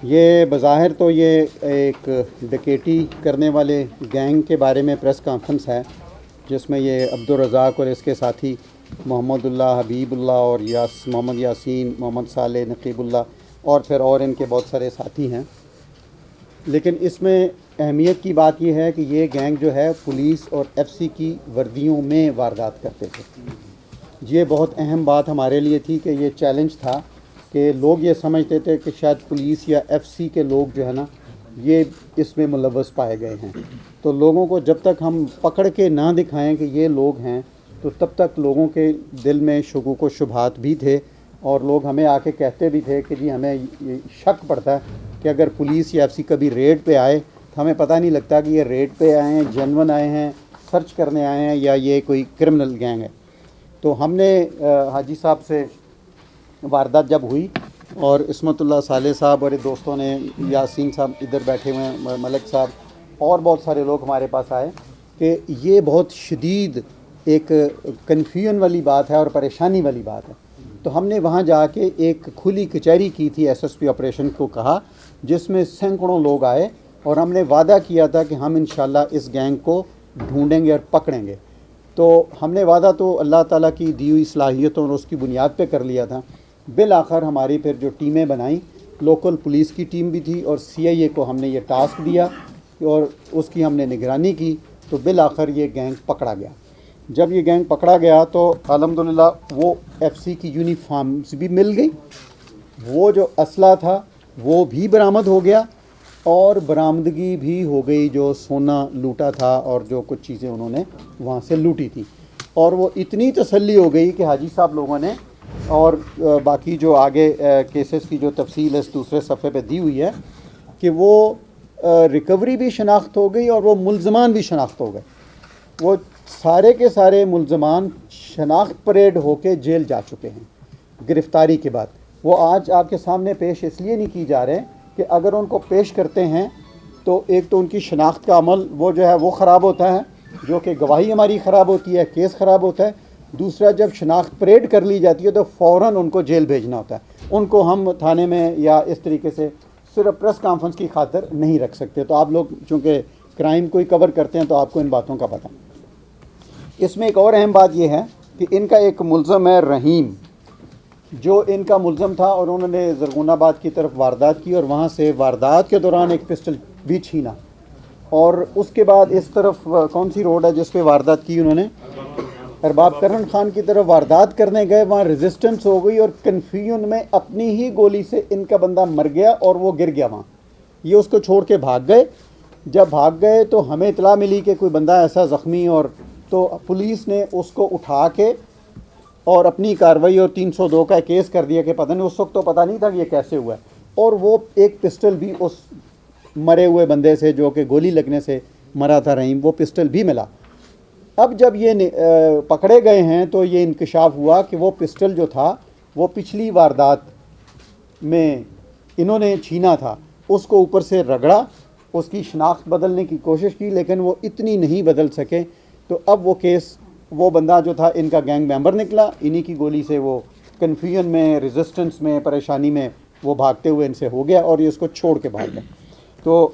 یہ بظاہر تو یہ ایک ڈکیٹی کرنے والے گینگ کے بارے میں پریس کانفرنس ہے، جس میں یہ عبدالرزاق اور اس کے ساتھی محمد اللہ، حبیب اللہ اور محمد یاسین، محمد صالح، نقیب اللہ اور ان کے بہت سارے ساتھی ہیں۔ لیکن اس میں اہمیت کی بات یہ ہے کہ یہ گینگ جو ہے پولیس اور ایف سی کی وردیوں میں واردات کرتے تھے۔ یہ بہت اہم بات ہمارے لیے تھی کہ یہ چیلنج تھا کہ لوگ یہ سمجھتے تھے کہ شاید پولیس یا ایف سی کے لوگ جو ہے نا یہ اس میں ملوث پائے گئے ہیں، تو لوگوں کو جب تک ہم پکڑ کے نہ دکھائیں کہ یہ لوگ ہیں تو تب تک لوگوں کے دل میں شکوک و شبہات بھی تھے، اور لوگ ہمیں آ کے کہتے بھی تھے کہ جی ہمیں یہ شک پڑتا ہے کہ اگر پولیس یا ایف سی کبھی ریڈ پہ آئے تو ہمیں پتہ نہیں لگتا کہ یہ ریڈ پہ آئے ہیں، جنون آئے ہیں، سرچ کرنے آئے ہیں، یا یہ کوئی کرمنل گینگ ہے۔ تو ہم نے حاجی صاحب سے واردات جب ہوئی اور عصمت اللہ صالح صاحب اور دوستوں نے، یاسین صاحب ادھر بیٹھے ہوئے ہیں، ملک صاحب اور بہت سارے لوگ ہمارے پاس آئے کہ یہ بہت شدید ایک کنفیوژن والی بات ہے اور پریشانی والی بات ہے۔ تو ہم نے وہاں جا کے ایک کھلی کچہری کی تھی ایس ایس پی آپریشن کو کہا، جس میں سینکڑوں لوگ آئے، اور ہم نے وعدہ کیا تھا کہ ہم انشاءاللہ اس گینگ کو ڈھونڈیں گے اور پکڑیں گے۔ تو ہم نے وعدہ تو اللہ تعالیٰ کی دی ہوئی صلاحیتوں اور اس کی بنیاد پہ کر لیا تھا۔ بالآخر ہماری پھر جو ٹیمیں بنائیں، لوکل پولیس کی ٹیم بھی تھی اور سی آئی اے کو ہم نے یہ ٹاسک دیا اور اس کی ہم نے نگرانی کی، تو بالآخر یہ گینگ پکڑا گیا۔ جب یہ گینگ پکڑا گیا تو الحمدللہ وہ ایف سی کی یونیفارمز بھی مل گئی، وہ جو اسلحہ تھا وہ بھی برآمد ہو گیا، اور برآمدگی بھی ہو گئی جو سونا لوٹا تھا اور جو کچھ چیزیں انہوں نے وہاں سے لوٹی تھی۔ اور وہ اتنی تسلی ہو گئی کہ حاجی صاحب لوگوں نے، اور باقی جو آگے کیسز کی جو تفصیل ہے اس دوسرے صفحے پہ دی ہوئی ہے، کہ وہ ریکوری بھی شناخت ہو گئی اور وہ ملزمان بھی شناخت ہو گئے۔ وہ سارے کے سارے ملزمان شناخت پریڈ ہو کے جیل جا چکے ہیں گرفتاری کے بعد۔ وہ آج آپ کے سامنے پیش اس لیے نہیں کی جا رہے کہ اگر ان کو پیش کرتے ہیں تو ایک تو ان کی شناخت کا عمل وہ جو ہے وہ خراب ہوتا ہے، جو کہ گواہی ہماری خراب ہوتی ہے، کیس خراب ہوتا ہے۔ دوسرا، جب شناخت پریڈ کر لی جاتی ہے تو فوراً ان کو جیل بھیجنا ہوتا ہے۔ ان کو ہم تھانے میں یا اس طریقے سے صرف پریس کانفرنس کی خاطر نہیں رکھ سکتے۔ تو آپ لوگ چونکہ کرائم کو ہی کور کرتے ہیں تو آپ کو ان باتوں کا پتہ۔ اس میں ایک اور اہم بات یہ ہے کہ ان کا ایک ملزم ہے رحیم، جو ان کا ملزم تھا، اور انہوں نے زرغون آباد کی طرف واردات کی اور وہاں سے واردات کے دوران ایک پسٹل بھی چھینا، اور اس کے بعد اس طرف کون سی روڈ ہے جس پہ واردات کی انہوں نے، ارباب کرن خان کی طرف واردات کرنے گئے، وہاں ریزسٹنس ہو گئی اور کنفیوژن میں اپنی ہی گولی سے ان کا بندہ مر گیا اور وہ گر گیا وہاں۔ یہ اس کو چھوڑ کے بھاگ گئے۔ جب بھاگ گئے تو ہمیں اطلاع ملی کہ کوئی بندہ ایسا زخمی، اور تو پولیس نے اس کو اٹھا کے اور اپنی کارروائی اور 302 کا کیس کر دیا کہ پتہ نہیں، اس وقت تو پتہ نہیں تھا کہ یہ کیسے ہوا ہے، اور وہ ایک پسٹل بھی اس مرے ہوئے بندے سے جو کہ گولی لگنے سے مرا تھا رحیم، وہ پسٹل بھی ملا۔ اب جب یہ پکڑے گئے ہیں تو یہ انکشاف ہوا کہ وہ پسٹل جو تھا وہ پچھلی واردات میں انہوں نے چھینا تھا، اس کو اوپر سے رگڑا، اس کی شناخت بدلنے کی کوشش کی لیکن وہ اتنی نہیں بدل سکے۔ تو اب وہ کیس، وہ بندہ جو تھا ان کا گینگ ممبر نکلا، انہی کی گولی سے وہ کنفیوژن میں، ریزسٹنس میں، پریشانی میں وہ بھاگتے ہوئے ان سے ہو گیا اور یہ اس کو چھوڑ کے بھاگ گئے۔ تو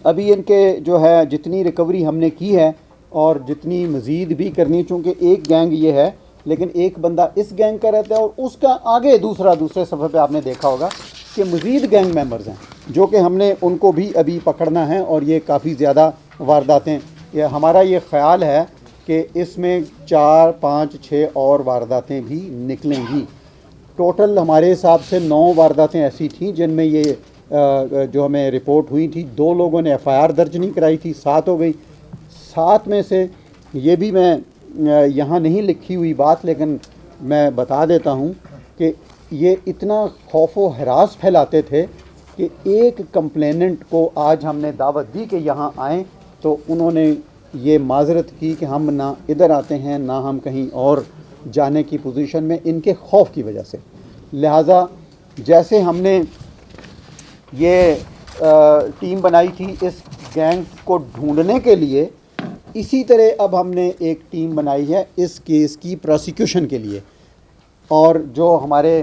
ابھی ان کے جو ہے جتنی ریکوری ہم نے کی ہے اور جتنی مزید بھی کرنی، چونکہ ایک گینگ یہ ہے لیکن ایک بندہ اس گینگ کا رہتا ہے، اور اس کا آگے دوسرے صفحے پہ آپ نے دیکھا ہوگا کہ مزید گینگ ممبرز ہیں جو کہ ہم نے ان کو بھی ابھی پکڑنا ہے، اور یہ کافی زیادہ وارداتیں، یہ ہمارا یہ خیال ہے کہ اس میں 4، 5، 6 اور وارداتیں بھی نکلیں گی۔ ٹوٹل ہمارے حساب سے 9 وارداتیں ایسی تھیں جن میں یہ جو ہمیں رپورٹ ہوئی تھی، 2 لوگوں نے ایف آئی آر درج نہیں کرائی تھی، 7 ہو گئی۔ 7 میں سے یہ بھی میں یہاں نہیں لکھی ہوئی بات لیکن میں بتا دیتا ہوں کہ یہ اتنا خوف و ہراس پھیلاتے تھے کہ ایک کمپلیننٹ کو آج ہم نے دعوت دی کہ یہاں آئیں تو انہوں نے یہ معذرت کی کہ ہم نہ ادھر آتے ہیں نہ ہم کہیں اور جانے کی پوزیشن میں، ان کے خوف کی وجہ سے۔ لہٰذا جیسے ہم نے یہ ٹیم بنائی تھی اس گینگ کو ڈھونڈنے کے لیے، اسی طرح اب ہم نے ایک ٹیم بنائی ہے اس کیس کی پروسیکیوشن کے لیے، اور جو ہمارے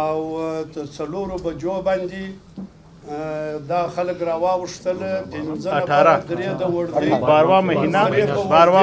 او څلورو بجو باندې دا خلک راواوښتل 12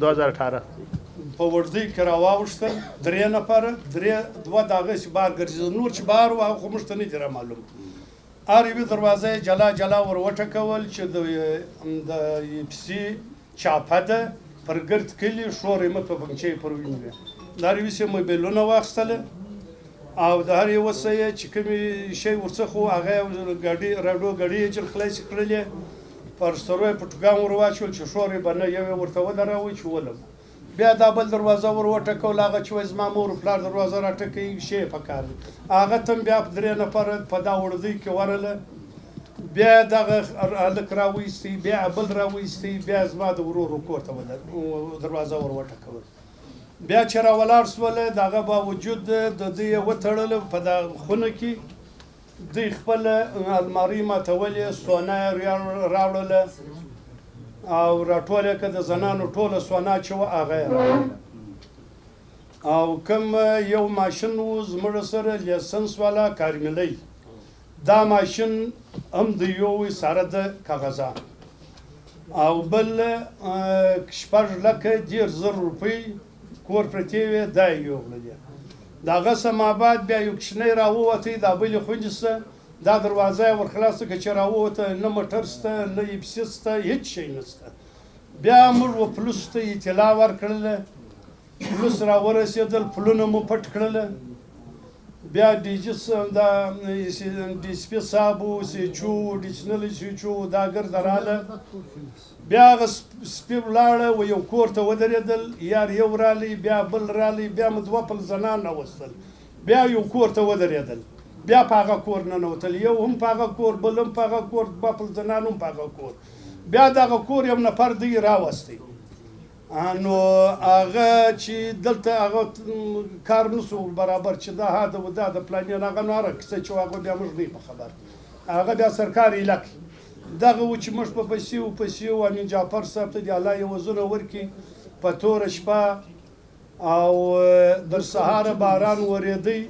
2018 په وردی کې راواوښتل 3 نفر 2 دغه بار ګرځي نور چې بار او خو مشته نه دی معلوم اړوي دروازه جلا وروټه کول چې د پسی چاپده پرګرد کلی شورې مت په بنچي پروینه داروي سه موبایلونه واخستل او د هر یو څه چې کومي شی ورڅخه هغه ګاډي راډو ګاډي چې خلاص کړلې پر سروي پټګام ورواچول چې شورې بنه یو ورته ودروي چې ولم بیا د بل دروازه ورټه کول هغه چې وز مامور پلار دروازه راټکې شی پکار هغه تم بیا په درې نفر په دا وړدي کې ورله بیا دغه الک راويستي بیا بل راويستي بیا زما د ورور کوته ول دروازه ورټه کول بیا چې راولار سول دغه باوجود د دې وټړل په د خونه کې د خپل الماری ماتولې سونا راوړل او راټوله که د زنانو ټوله سونا چې و هغه او کوم یو ماشین و زموږ سره لیسنس والا کارملی دا ماشین هم د یو سره د کاغذا او بل شپږ لکه 10,000 روپۍ کور پرتی وي دا یو غلې داغه سماباد بیا یو کښنه راووتی دا بل خوندسته دا دروازه ورخلاصه که چې راووته نه موټر سته نه یبسسته هیڅ شي نسته بیا موږ و پلوس ته اطلاع ورکړل پلوس را ورسېدل پلونه مو پټ کړل بیا ډیجس دا ډیسپی صابو سچو ډیشنل سچو دا ګرځراله بیا سپی ولاړه و یو کور ته ودرېدل یار یو رالی بیا بل رالی بیا مدوه په زنان وستل بیا یو کور ته ودرېدل بیا په هغه کور نه نوتل یو هم په هغه کور بل هم په هغه کور په زنان هم په هغه کور بیا دغه کور یو نفر دی راوستي نو هغه چې دلته هغه کار نسو برابر چې دا هدا و دا د پلان هغه ناره کیسه چې هغه بیا موږ نه په خبر هغه بیا سرکاري علاقې دغه و چې موږ په پسیو امین جعفر صاحب ته دی الله یو وزن ورکی په تور شپه او در سهار باران ورېدی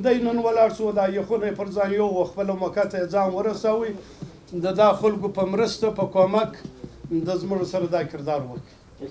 دینن ولار سو دا یخونه پر ځان یو خپل مکته ځان ورسوي د داخل کو په مرسته په کومک د زموږ سره دا کردار وکړي